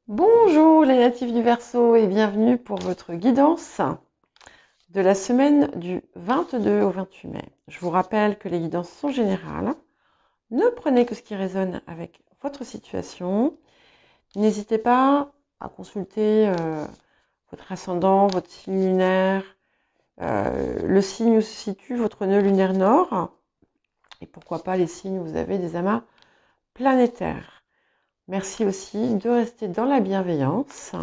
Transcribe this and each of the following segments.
Bonjour les natifs du Verseau et bienvenue pour votre guidance de la semaine du 22 au 28 mai. Je vous rappelle que les guidances sont générales. Ne prenez que ce qui résonne avec votre situation. N'hésitez pas à consulter votre ascendant, votre signe lunaire, le signe où se situe votre nœud lunaire nord et pourquoi pas les signes où vous avez des amas planétaires. Merci aussi de rester dans la bienveillance.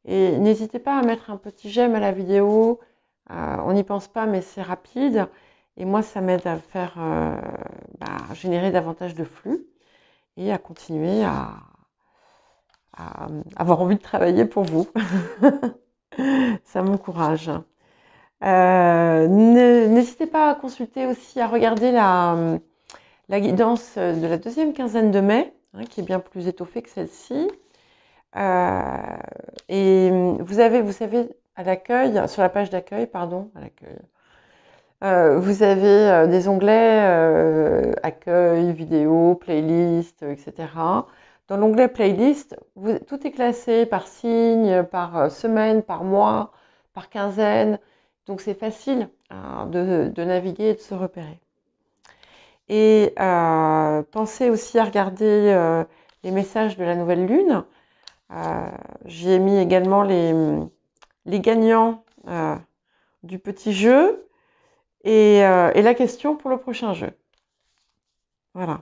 Et n'hésitez pas à mettre un petit j'aime à la vidéo. On n'y pense pas, mais c'est rapide. Et moi, ça m'aide à faire générer davantage de flux et à continuer à avoir envie de travailler pour vous. Ça m'encourage. N'hésitez pas à consulter aussi, à regarder la guidance de la deuxième quinzaine de mai, qui est bien plus étoffée que celle-ci. Et vous savez, à l'accueil, sur la page d'accueil, pardon, à l'accueil, vous avez des onglets accueil, vidéo, playlist, etc. Dans l'onglet playlist, tout est classé par signe, par semaine, par mois, par quinzaine. Donc c'est facile de naviguer et de se repérer. Et pensez aussi à regarder les messages de la nouvelle lune. J'y ai mis également les gagnants du petit jeu et la question pour le prochain jeu. Voilà.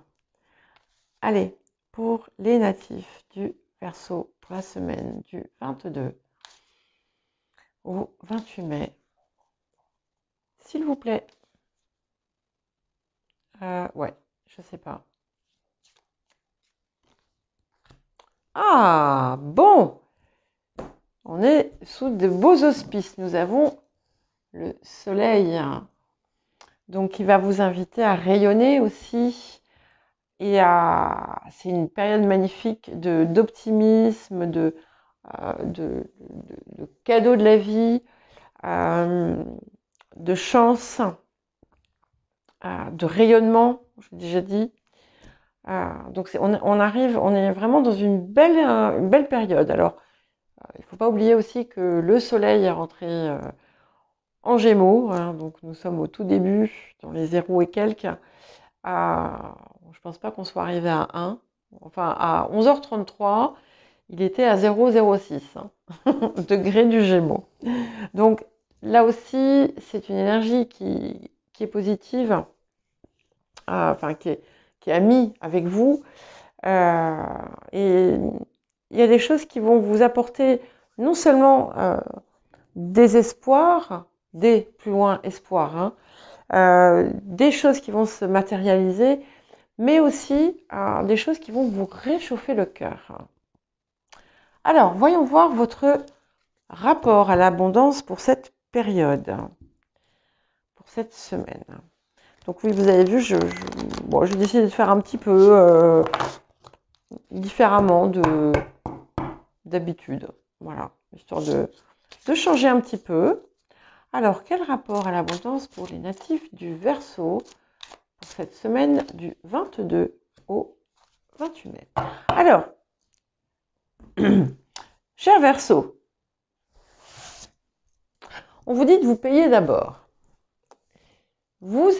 Allez, pour les natifs du Verseau pour la semaine du 22 au 28 mai, s'il vous plaît. Ouais, je sais pas. Ah, bon! On est sous de beaux auspices. Nous avons le soleil. Donc, il va vous inviter à rayonner aussi. Et c'est une période magnifique d'optimisme, de cadeaux de la vie, de chance, de rayonnement, j'ai déjà dit. Donc on est vraiment dans une belle période. Alors, il ne faut pas oublier aussi que le soleil est rentré en Gémeaux, hein, donc nous sommes au tout début, dans les 0 et quelques. Je ne pense pas qu'on soit arrivé à 1. Enfin, à 11h33, il était à 0,06 degrés du Gémeaux. Donc là aussi, c'est une énergie qui est positive, enfin qui est amie avec vous. Et il y a des choses qui vont vous apporter non seulement des espoirs, des plus loin espoirs, des choses qui vont se matérialiser, mais aussi des choses qui vont vous réchauffer le cœur. Alors, voyons voir votre rapport à l'abondance pour cette période, pour cette semaine. Donc oui, vous avez vu, j'ai décidé de faire un petit peu différemment d'habitude. Voilà, histoire de changer un petit peu. Alors, quel rapport à l'abondance pour les natifs du Verseau pour cette semaine du 22 au 28 mai? Alors, cher Verseau, on vous dit de vous payer d'abord. Vous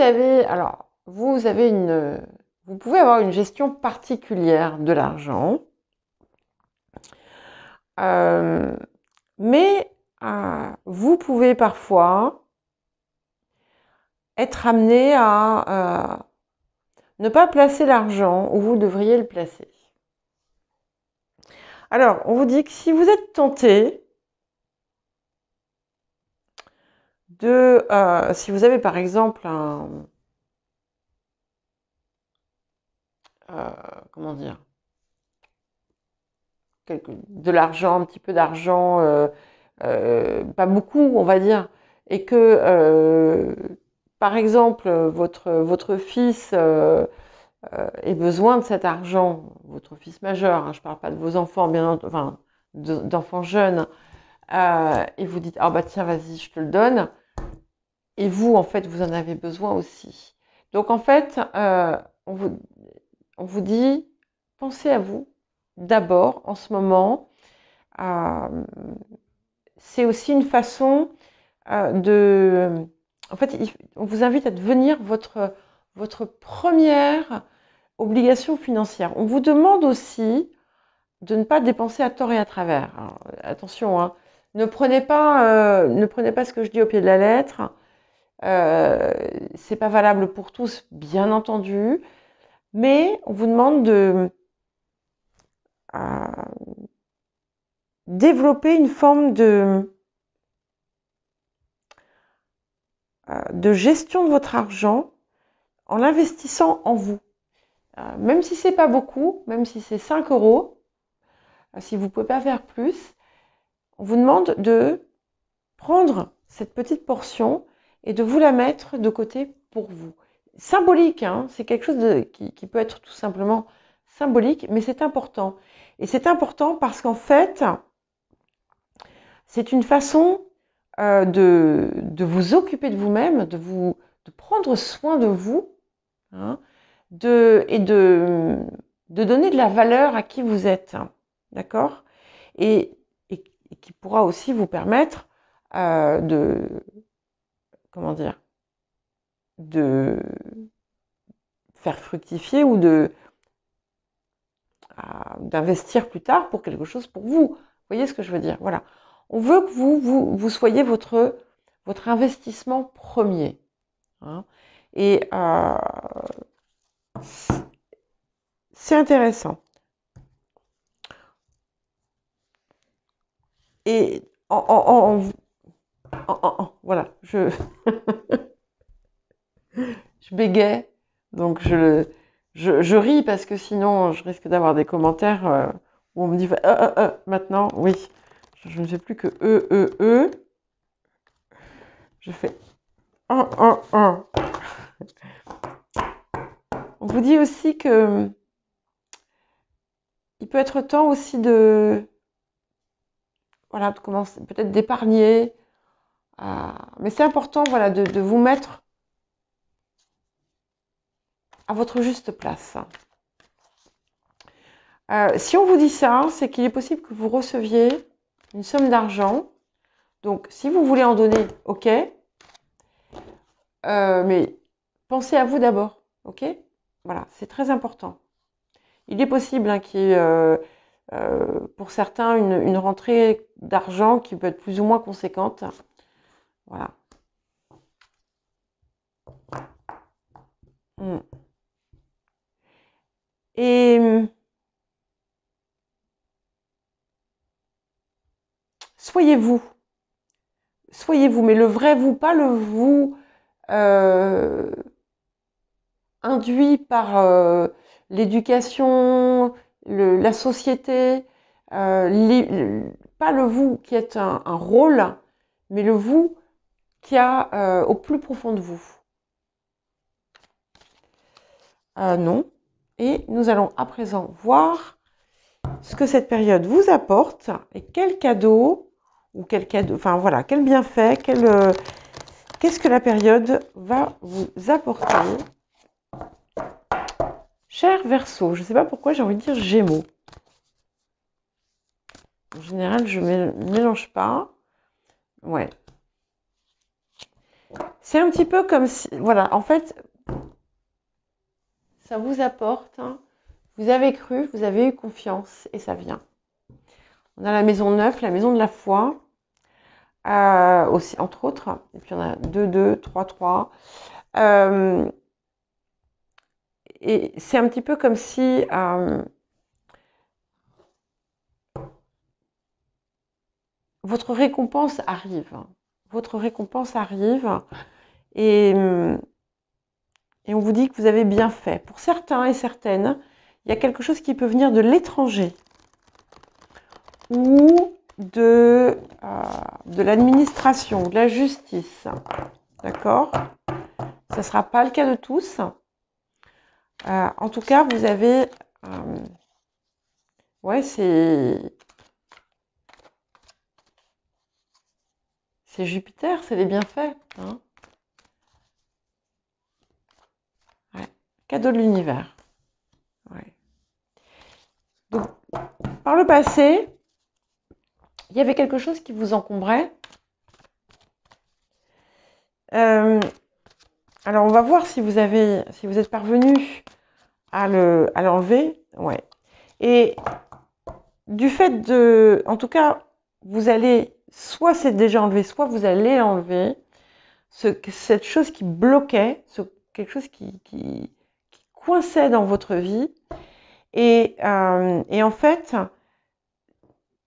pouvez avoir une gestion particulière de l'argent, mais vous pouvez parfois être amené à ne pas placer l'argent où vous devriez le placer. Alors, on vous dit que si vous êtes tenté si vous avez par exemple comment dire, de l'argent, un petit peu d'argent, pas beaucoup, on va dire, et que par exemple votre fils ait besoin de cet argent, votre fils majeur, je ne parle pas de vos enfants, bien entendu, enfin d'enfants jeunes, et vous dites ah bah tiens vas-y je te le donne, et vous en fait vous en avez besoin aussi. Donc en fait on vous dit pensez à vous d'abord en ce moment c'est aussi une façon de... En fait, on vous invite à devenir votre première obligation financière. On vous demande aussi de ne pas dépenser à tort et à travers. Alors, attention, hein, ne prenez pas ce que je dis au pied de la lettre. C'est pas valable pour tous, bien entendu, mais on vous demande de développer une forme de gestion de votre argent en l'investissant en vous. Même si c'est pas beaucoup, même si c'est 5 euros, si vous ne pouvez pas faire plus, on vous demande de prendre cette petite portion et de vous la mettre de côté pour vous. Symbolique, hein, c'est quelque chose qui peut être tout simplement symbolique, mais c'est important. Et c'est important parce qu'en fait, c'est une façon de vous occuper de vous-même, de prendre soin de vous, hein, et de donner de la valeur à qui vous êtes, d'accord, et qui pourra aussi vous permettre comment dire, de faire fructifier ou d'investir plus tard pour quelque chose pour vous. Vous voyez ce que je veux dire? Voilà. On veut que vous soyez votre investissement premier, hein. Et c'est intéressant. Et voilà, je bégaye, donc je ris parce que sinon je risque d'avoir des commentaires où on me dit maintenant, oui, je ne fais plus que je fais On vous dit aussi que il peut être temps aussi de commencer peut-être d'épargner, mais c'est important, voilà, de vous mettre à votre juste place. Si on vous dit ça, c'est qu'il est possible que vous receviez une somme d'argent. Donc, si vous voulez en donner, ok. Mais pensez à vous d'abord, ok. Voilà, c'est très important. Il est possible hein, qu'il y ait, pour certains, une rentrée d'argent qui peut être plus ou moins conséquente. Voilà. Et soyez-vous, mais le vrai vous, pas le vous induit par l'éducation, la société, pas le vous qui est un rôle, mais le vous qui a au plus profond de vous. Non. Et nous allons à présent voir ce que cette période vous apporte et quel cadeau, enfin voilà, quel bienfait, qu'est-ce que la période va vous apporter. Cher Verseau, je ne sais pas pourquoi j'ai envie de dire Gémeaux. En général, je ne mélange pas. Ouais. C'est un petit peu comme si, voilà, en fait, ça vous apporte, hein, vous avez cru, vous avez eu confiance et ça vient. On a la maison 9, la maison de la foi, aussi, entre autres. Et puis on a 2, 2, 3, 3. Et c'est un petit peu comme si votre récompense arrive. Votre récompense arrive et on vous dit que vous avez bien fait. Pour certains et certaines, il y a quelque chose qui peut venir de l'étranger ou de l'administration, de la justice. D'accord? Ça ne sera pas le cas de tous. En tout cas, vous avez... ouais, c'est Jupiter, c'est les bienfaits. Hein. Ouais. Cadeau de l'univers. Ouais. Donc, par le passé, il y avait quelque chose qui vous encombrait. Alors, on va voir si vous êtes parvenu à l'enlever. Ouais. Et du fait en tout cas, vous allez, soit c'est déjà enlevé, soit vous allez l'enlever. Cette chose qui bloquait, quelque chose qui coinçait dans votre vie. Et en fait,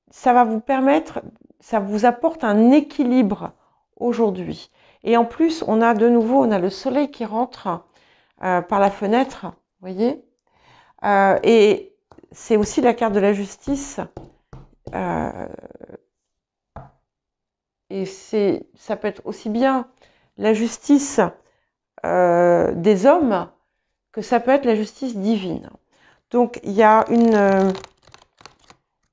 ça va vous permettre, ça vous apporte un équilibre aujourd'hui. Et en plus, on a le soleil qui rentre par la fenêtre, vous voyez. Et c'est aussi la carte de la justice. Et ça peut être aussi bien la justice des hommes que ça peut être la justice divine. Donc, il y a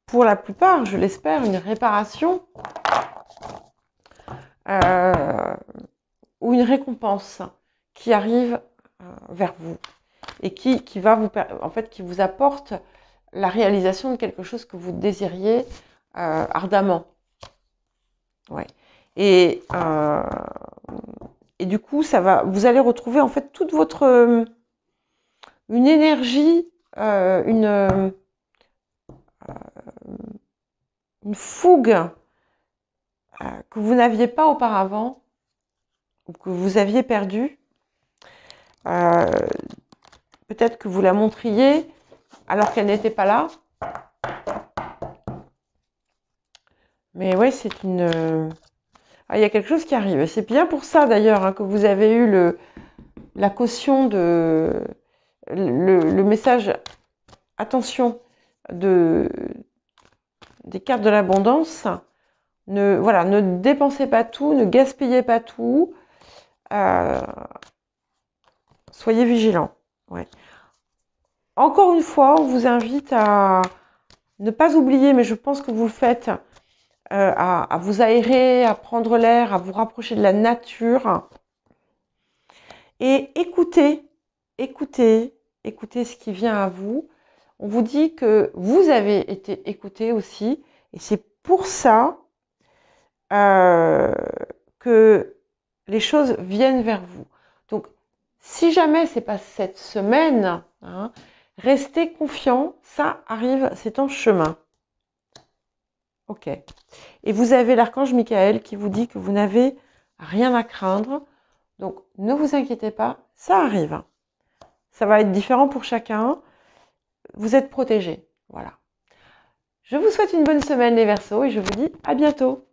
pour la plupart, je l'espère, une réparation ou une récompense qui arrive vers vous et qui vous apporte la réalisation de quelque chose que vous désiriez ardemment. Ouais. Et du coup, vous allez retrouver en fait toute votre une énergie, une fougue que vous n'aviez pas auparavant ou que vous aviez perdue. Peut-être que vous la montriez alors qu'elle n'était pas là. Mais ouais, c'est il y a quelque chose qui arrive. C'est bien pour ça d'ailleurs que vous avez eu la caution le message attention des cartes de l'abondance. Ne dépensez pas tout, ne gaspillez pas tout. Soyez vigilants. Ouais. Encore une fois, on vous invite à ne pas oublier, mais je pense que vous le faites, à vous aérer, à prendre l'air, à vous rapprocher de la nature. Et écoutez ce qui vient à vous. On vous dit que vous avez été écouté aussi. Et c'est pour ça que les choses viennent vers vous. Donc, si jamais c'est pas cette semaine, restez confiants, ça arrive, c'est en chemin. Ok. Et vous avez l'archange Michael qui vous dit que vous n'avez rien à craindre. Donc, ne vous inquiétez pas, ça arrive. Ça va être différent pour chacun. Vous êtes protégés. Voilà. Je vous souhaite une bonne semaine les Verseaux et je vous dis à bientôt.